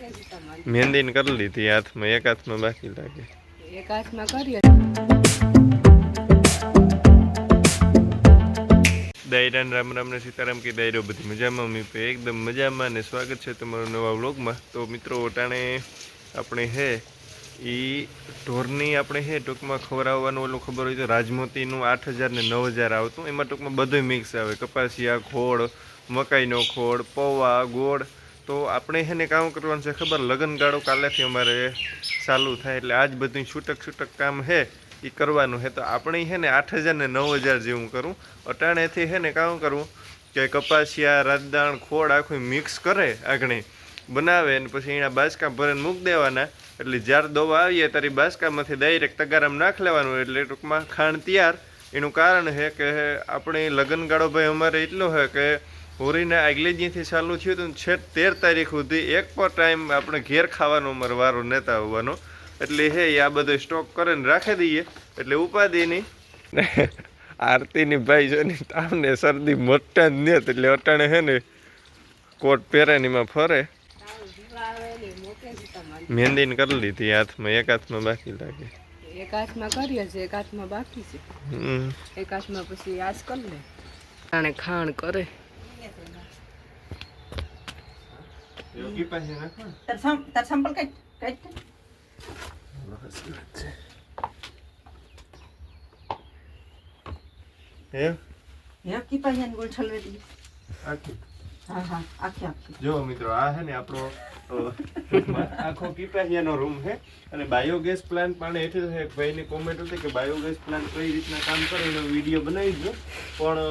મહેંદી કરી લીધી હાથમાં, એક હાથમાં બાકી લાગે. એક હાથમાં કરીએ. દાયરાન રામ રામ ને સીતારામ કી દાયરો બધી મજામાં, મમ્મી પે એકદમ મજામાં ને સ્વાગત છે તમારું નવા વ્લોગમાં. તો મિત્રો ટાણે આપણે હે એ ઢોરની આપણે હે ટૂંકમાં ખવડાવવાનું ઓલું ખબર હોય તો રાજમોતીનું 8000 ને 9000 આવતું. એમાં ટૂંકમાં બધું મિક્સ આવે, કપાસિયા ખોળ, મકાઈનો ખોળ, પૌવા, ગોળ. તો આપણે હે ને કામ કરવાનું છે ખબર, લગ્નગાળો કાલેથી અમારે ચાલુ થાય એટલે આજ બધું છૂટક કામ હે એ કરવાનું હે. તો આપણે હે ને 8000 ને 9000 જેવું કરું. અટાણેથી હે ને કામ કરવું કે કપાસિયા, રાજદાણ, ખોળ આખું મિક્સ કરે આગળ બનાવે ને પછી એના બાસકા ભરીને મૂકી દેવાના. એટલે જ્યારે દવા આવીએ ત્યારે બાસકામાંથી ડાયરેક્ટ તગારામાં નાખ લેવાનું, એટલે ટૂંકમાં ખાંડ તૈયાર. એનું કારણ છે કે આપણે લગ્નગાળો ભાઈ અમારે એટલો છે કે હોળીને આગલે દીથી ચાલુ થયું હતું, છેક 13 તારીખ સુધી એક પર ટાઈમ આપણે ઘેર ખાવાનો અમારો વારો નહોતા આવવાનો. એટલે હે આ બધો સ્ટોક કરીને રાખી દઈએ એટલે ઉપાધિની. આરતીની ભાઈ છે ને તાવને શરદી મોટા જ નહીં, એટલે અટાણે છે ને કોટ પહેરાનીમાં ફરે. મહેંદી કરી લીધી હાથમાં, એક હાથમાં બાકી લાગે. એક હાથમાં કરીએ છે, એક હાથમાં બાકી છે. એક હાથમાં પછી આજ કરી લે. આને ખાણ કરે. યોગી પાસે નાખો ને. તાર સંપલ કાઢ. જો મિત્રો આ છે ને આપણો આખો કિપાહિયાનો રૂમ છે અને બાયોગેસ પ્લાન્ટ પણ એટલે છે. ભાઈની કોમેન્ટ હતી કે બાયોગેસ પ્લાન્ટ કઈ રીતના કામ કરે એનો વિડીયો બનાવી દો, પણ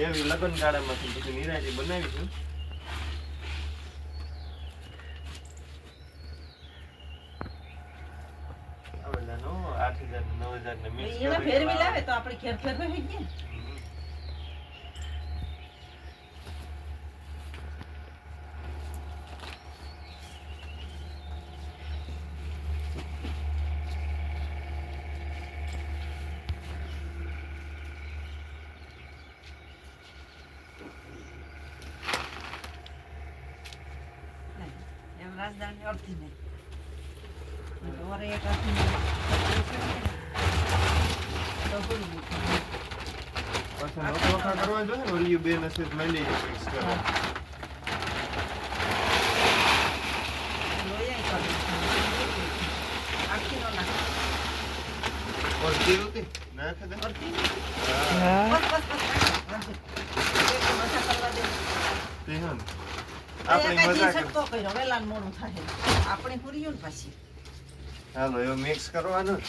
એવી લગ્ન ગાળામાંથી પછી નિરાજી બનાવીશું. આવેલાનો 8000 9000 ને મિક્સ કરી ફેરવી લાવે તો આપણે ઘેર ફેરવી જ ને. રાજધાની અડધી નહીં ઓરે એક કરવા જોઈએ ને ઓલી બે નસે માંડી મિક્સ કરવા. ઓરતી રોતી નાખે દે. આપણે મજાક તો કર્યો વેલાન મોડું થાય આપણે પૂરીયું ને પછી હાલો એવું મિક્સ કરવાનું.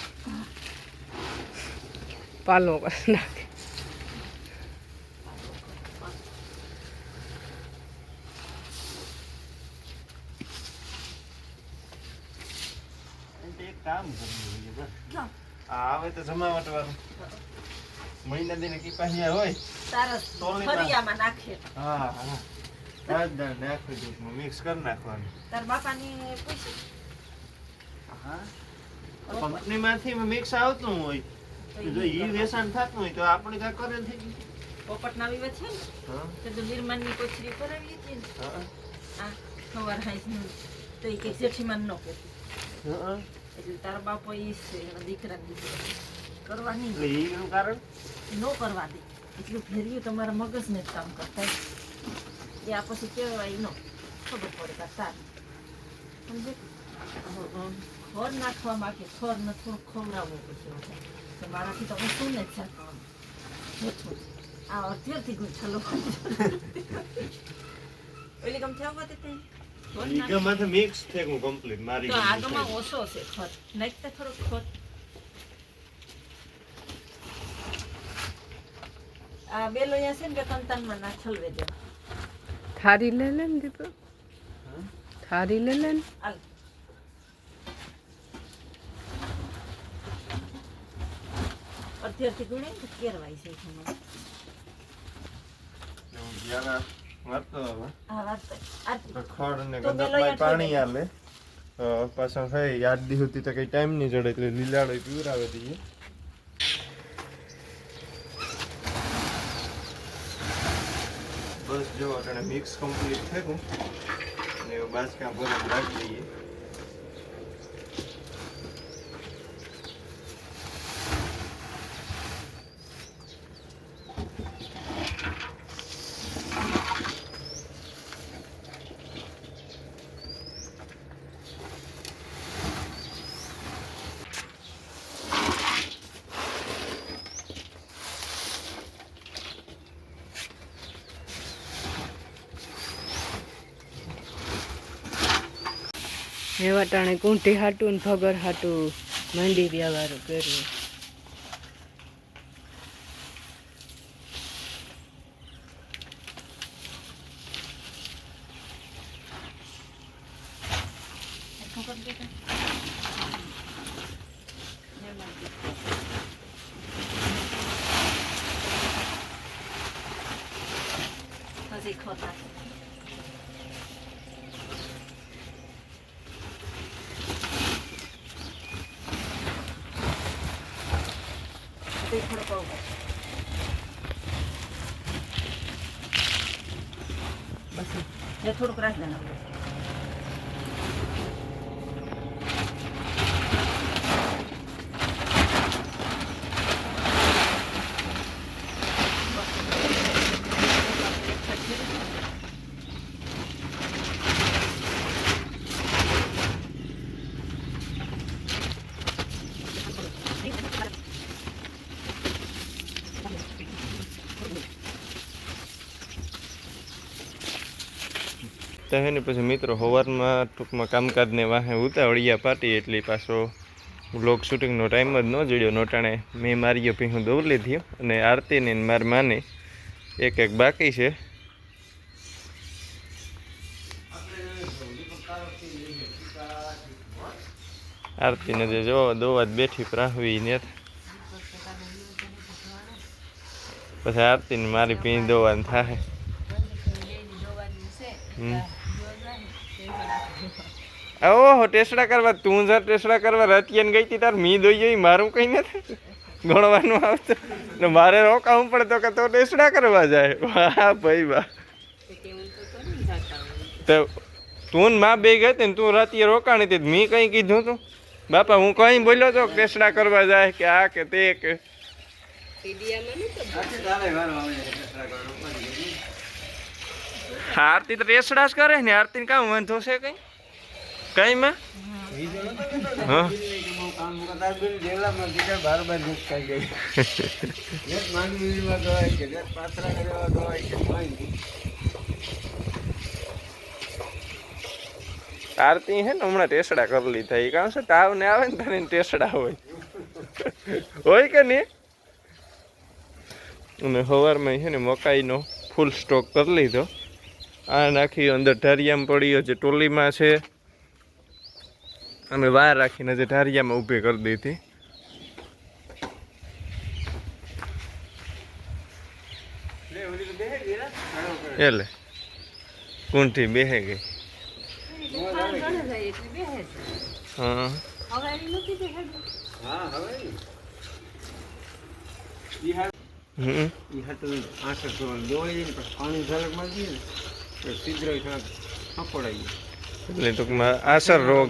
પાલો કરી નાખે. એક કામ કરવું જોઈએ, આવે તો જમાવટ વાળું મહિના દિને કિપાહિયા હોય તારસ ફરિયામાં નાખે. હા રાજદાણ નાખી દઉં, મિક્સ કરી નાખવાનું. તાર બાપાની પૂછ્યું કંપનીમાંથી મિક્સ આવતું હોય જો ઈ વેચાણ થતું હોય તો આપણે કાંઈ કરે થઈ ગયું. પોપટ ના વિવાદ છે ને તો નિર્માણની કોચરી કરાવી હતી ને. આ સવાર હાઈ તો એ કે જેઠીમાન નો કહેતી એટલે તારો બાપો ઈ છે દીકરાને દીકરા કરવાની એનું કારણ નો કરવા દે એટલું ફેરવ્યું તમારા મગજને જ કામ કરતા એ આ પછી કહેવાય નો ખબર પડે કે તાર સમજે ખોર નાખવા માટે ખોર ને થોડું ખવડાવવું પછી તો મારાથી તો હું શું ને જ જાણવાનું આ અડધેરથી ગુંઠલો ઓલી ગમ થયા હોત તે ઈગમાંથી મિક્સ થયું કમ્પ્લીટ મારી તો આગમાં ઓછો છે ખોર નાખતા થોડો ખોર આ બેલો અહીંયા છે ને બે કંતાનમાં ના છલવે દે થારી લે લે ને દીપો, થારી લે લે ને. હાલ અડધેરથી ગુણે કેરવાય છે તમારે. ખડ ને ગંદકમાં પાણી આલે પાછા થઈ 8 દી સુધી તો કઈ ટાઈમ નહીં જડે એટલે લીલાડો પીવરાવે દઈએ. બસ જો આપણે મિક્સ કમ્પ્લીટ થઈ ગયું ને બાસકા ભરત રાખી દઈએ. એવા ટાણે કુંઠી હાટું ને ભગર હાટું મંડી વ્યવહારો કર્યું. હજી ખોટા થોડો કહું બસ એ થોડુંક રાખ દેના. તો હે ને પછી મિત્રો સવારમાં ટૂંકમાં કામકાજને વાહે ઉતાવળિયા પાટી એટલે પાછો બ્લોગ શૂટિંગનો ટાઈમ જ ન જડ્યો. નોટાણે મેં મારીયો ભીહું દોર લીધી અને આરતીને મારી માને એક એક બાકી છે. આરતીને જે જો દોવા જ બેઠી પ્રાહવી ને પછી આરતીને મારી ભીં દોવાનું થાય. ઓહો ટેસડા કરવા તું જર ટેસડા કરવા રતિયાને ગઈ હતી તાર મી દોઈ જઈ મારું કંઈ નથી ગણવાનું આવતું ને મારે રોકાવું પડે તો કે તો ટેસડા કરવા જાય. વાહ ભાઈ વાહ. તો તું માં બે ગઈ હતી ને તું રતિએ રોકાણી હતી મી કંઈ કીધું તું બાપા? હું કંઈ બોલ્યો તો ટેસડા કરવા જાય કે આ કે તે કે આરતી તો ટેસડા જ કરે ને. આરતી કામ વાંધો છે કઈ કઈ માં હા આરતી હે ને હમણાં ટેસડા કરી લીધા. એ કામ છે તાવ ને આવે ને તારે ટેસડા હોય હોય કે નહીં. અને સવારમાં છે ને મકાઈનો ફૂલ સ્ટોક કરી લીધો. આ નાખી અંદર ઢારિયામાં પડ્યો જે ટોલીમાં છે અમે વાર રાખીને જે ઢારિયામાં ઊભી કરી દીધી. એટલે કુંઠી બેહે ગઈ. હા એટલે ટૂંકમાં આસર રોગ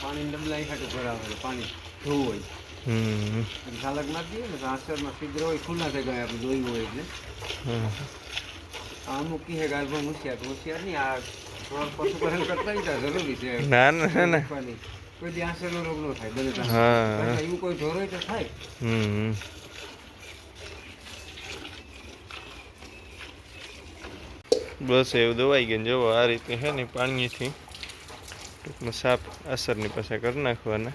પાણી ડબલા ખાતે ભરાવે પાણી ધોવું હોય સાલક મારી દઈએ ને આસરમાં છિદ્ર હોય ખુલ્લા થઈ ગયા આપણે જોયું હોય એટલે અમુક કહે ગાલભા હોશિયાર નહીં આ થોડાક પશુપાલન કરતા જરૂરી છે. ના ના ના કોઈ દી આસરનો રોગ ન થાય બને. હા એવું કોઈ ઢોર હોય તો થાય. બસ એવું દવાઈ ગયું જોવો આ રીતે છે ને પાણીથી ટૂંકમાં સાફ અસરની પાસે કરી નાખવાના.